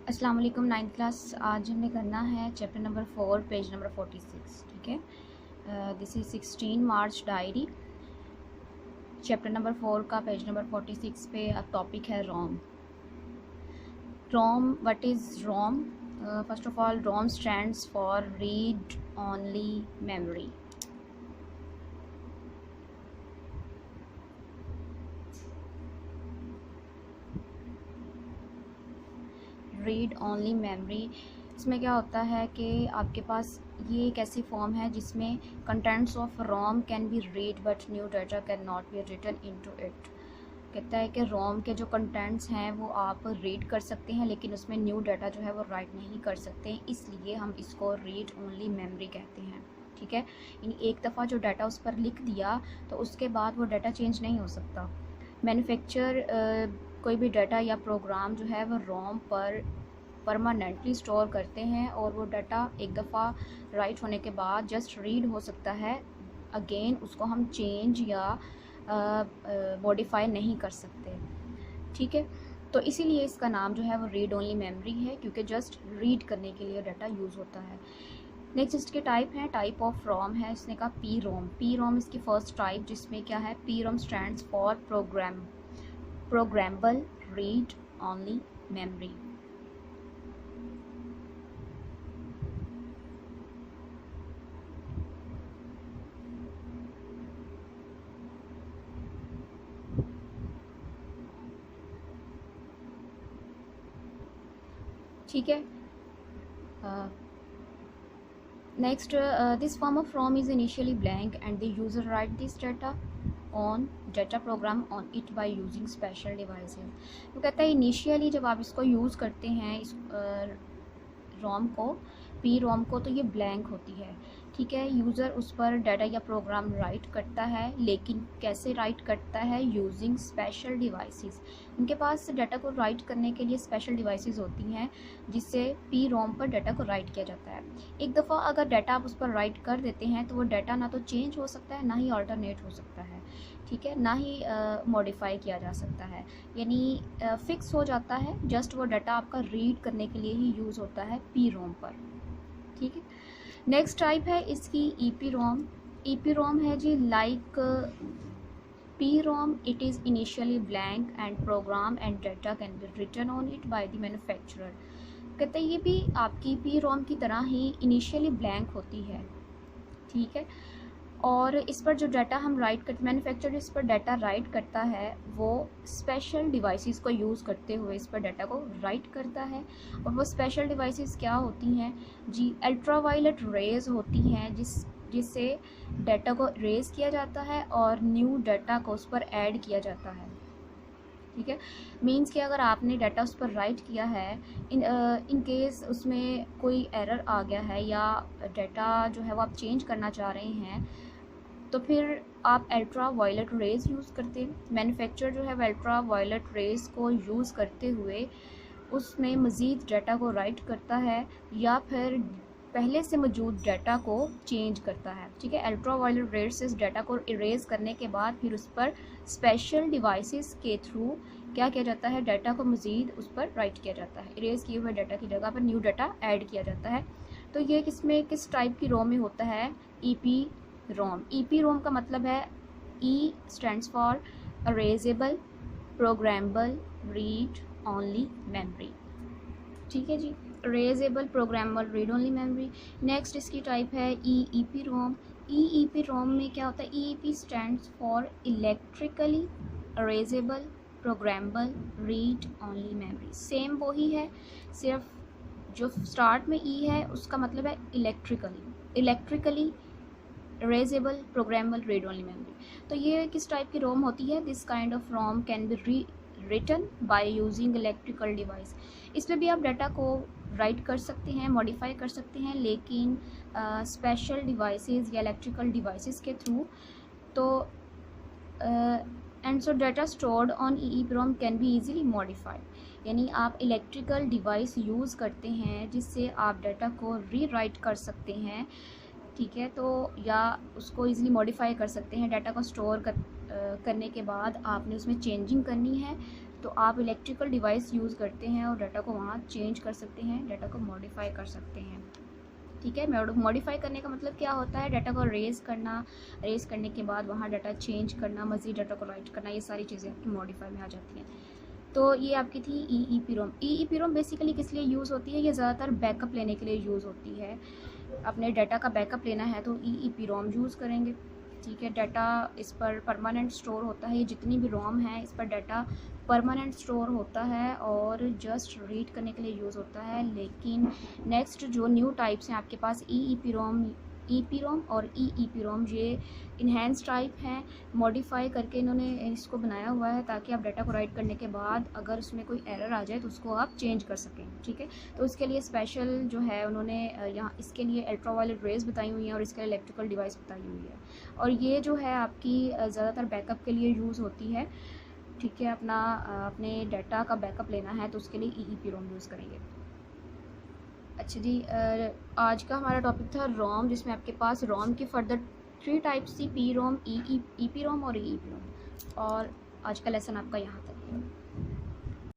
अस्सलाम वालेकुम। 9th class आज हमने करना है चैप्टर नंबर 4 पेज नंबर 46। ठीक है, this is 16 March diary. Chapter number 4 का पेज नंबर 46 पे अब टॉपिक है ROM. ROM, what is ROM? First of all, ROM stands for read only memory. Read only memory, इसमें क्या होता है कि आपके पास ये एक ऐसी फॉर्म है जिसमें contents of ROM can be read but new data cannot be written into it. कहता है कि रोम के जो कंटेंट्स हैं वो आप रीड कर सकते हैं लेकिन उसमें न्यू डाटा जो है वो राइट नहीं कर सकते हैं, इसलिए हम इसको रीड ओनली मेमोरी कहते हैं। ठीक है, एक दफ़ा जो डाटा उस पर लिख दिया तो उसके बाद वो डाटा चेंज नहीं हो सकता। मैन्युफैक्चर कोई भी डाटा या प्रोग्राम जो है वो रोम पर परमानेंटली स्टोर करते हैं और वो डाटा एक दफ़ा राइट होने के बाद जस्ट रीड हो सकता है, अगेन उसको हम चेंज या मॉडिफाई नहीं कर सकते। ठीक है, तो इसीलिए इसका नाम जो है वो रीड ओनली मेमोरी है, क्योंकि जस्ट रीड करने के लिए डाटा यूज़ होता है। नेक्स्ट इसके टाइप हैं, टाइप ऑफ रोम है, इसने कहा पी रोम। पी रोम इसकी फर्स्ट टाइप, जिसमें क्या है, P ROM stands for programmable read only memory. ठीक है, next this form of ROM is initially blank and the user write this data on data program on it by using special devices। तो कहता है initially जब आप इसको use करते हैं इस रोम को, पी रोम को, तो ये ब्लैंक होती है। ठीक है, यूज़र उस पर डाटा या प्रोग्राम राइट करता है, लेकिन कैसे राइट करता है? Using special devices. उनके पास डाटा को राइट करने के लिए स्पेशल डिवाइसेस होती हैं जिससे पी रोम पर डाटा को राइट किया जाता है। एक दफ़ा अगर डाटा आप उस पर राइट कर देते हैं तो वो डाटा ना तो चेंज हो सकता है, ना ही अल्टरनेट हो सकता है। ठीक है, ना ही मॉडिफाई किया जा सकता है, यानी फिक्स हो जाता है। जस्ट वो डाटा आपका रीड करने के लिए ही यूज़ होता है पी रोम पर। ठीक है, नेक्स्ट टाइप है इसकी ईपी रोम। ईपी रोम है जी like P ROM, it is initially blank and program and data can be written on it by the manufacturer. कहते हैं ये भी आपकी पी रोम की तरह ही इनिशियली ब्लैंक होती है। ठीक है, और इस पर जो डाटा हम राइट करते, मैन्युफैक्चरर इस पर डाटा राइट करता है, वो स्पेशल डिवाइसेस को यूज़ करते हुए इस पर डाटा को राइट करता है। और वो स्पेशल डिवाइसेस क्या होती हैं जी? अल्ट्रावायलेट रेज होती हैं जिससे डाटा को इरेज किया जाता है और न्यू डाटा को उस पर ऐड किया जाता है। ठीक है, मीन्स कि अगर आपने डाटा उस पर राइट किया है, इन केस उसमें कोई एरर आ गया है या डाटा जो है वो आप चेंज करना चाह रहे हैं, तो फिर आप अल्ट्रा वायलेट रेज़ यूज़ करते हैं। मैन्युफैक्चरर जो है वो अल्ट्रा वायलेट रेज़ को यूज़ करते हुए उसमें मज़ीद डाटा को राइट करता है या फिर पहले से मौजूद डाटा को चेंज करता है। ठीक है, अल्ट्रा वायलेट रेज से डाटा को इरेज करने के बाद फिर उस पर स्पेशल डिवाइसेस के थ्रू क्या किया जाता है? डाटा को मज़ीद उस पर राइट किया जाता है, इरेज किए हुए डाटा की जगह पर न्यू डाटा ऐड किया जाता है। तो ये किस टाइप की रोम में होता है? ईपी रोम। ईपी रोम का मतलब है E stands for erasable programmable read only memory. ठीक है जी, erasable programmable read only memory. Next इसकी टाइप है ईईपी रोम। ईईपी रोम में क्या होता है? EEP stands for electrically erasable programmable read only memory. Same वही है, सिर्फ जो स्टार्ट में ई है उसका मतलब है electrically erasable programmable read only memory. तो ये किस टाइप की रोम होती है? This kind of ROM can be written by using electrical device. इसमें भी आप डाटा को राइट कर सकते हैं, मॉडिफाई कर सकते हैं, लेकिन स्पेशल डिवाइसेस या इलेक्ट्रिकल डिवाइसेस के थ्रू। तो and so data stored on EEPROM can be easily modified, यानी आप इलेक्ट्रिकल डिवाइस यूज़ करते हैं जिससे आप डाटा को रीराइट कर सकते हैं। ठीक है, तो या उसको इजीली मॉडिफाई कर सकते हैं। डाटा को स्टोर करने के बाद आपने उसमें चेंजिंग करनी है तो तो आप इलेक्ट्रिकल डिवाइस यूज़ करते हैं और डाटा को वहाँ चेंज कर सकते हैं, डाटा को मॉडिफाई कर सकते हैं। ठीक है, मॉडिफाई करने का मतलब क्या होता है, डाटा को रेज़ करने के बाद वहाँ डाटा चेंज करना, मज़ीद डाटा को राइट करना, ये सारी चीज़ें आपकी मॉडिफाई में आ जाती हैं। तो ये आपकी थी EEPROM। EEPROM बेसिकली किस लिए यूज़ होती है, ये ज़्यादातर बैकअप लेने के लिए यूज़ होती है। अपने डाटा का बैकअप लेना है तो EEPROM यूज़ करेंगे। ठीक है, डाटा इस पर परमानेंट स्टोर होता है, ये जितनी भी रोम है इस पर डाटा परमानेंट स्टोर होता है और जस्ट रीड करने के लिए यूज़ होता है। लेकिन नेक्स्ट जो न्यू टाइप्स हैं आपके पास EEPROM और EEPROM, ये इन्हेंस टाइप हैं, मॉडिफाई करके इन्होंने इसको बनाया हुआ है ताकि आप डाटा को राइट करने के बाद अगर उसमें कोई एरर आ जाए तो उसको आप चेंज कर सकें। ठीक है, तो इसके लिए स्पेशल जो है उन्होंने यहाँ इसके लिए अल्ट्रावायलेट रेज बताई हुई हैं और इसके लिए इलेक्ट्रिकल डिवाइस बताई हुई है, और ये जो है आपकी ज़्यादातर बैकअप के लिए यूज़ होती है। ठीक है, अपने डाटा का बैकअप लेना है तो उसके लिए EEPROM यूज़ करेंगे। अच्छा जी, आज का हमारा टॉपिक था रोम, जिसमें आपके पास रोम की फर्दर 3 टाइप्स थी, PROM, EEPROM और EEPROM, और आज का लेसन आपका यहाँ तक है।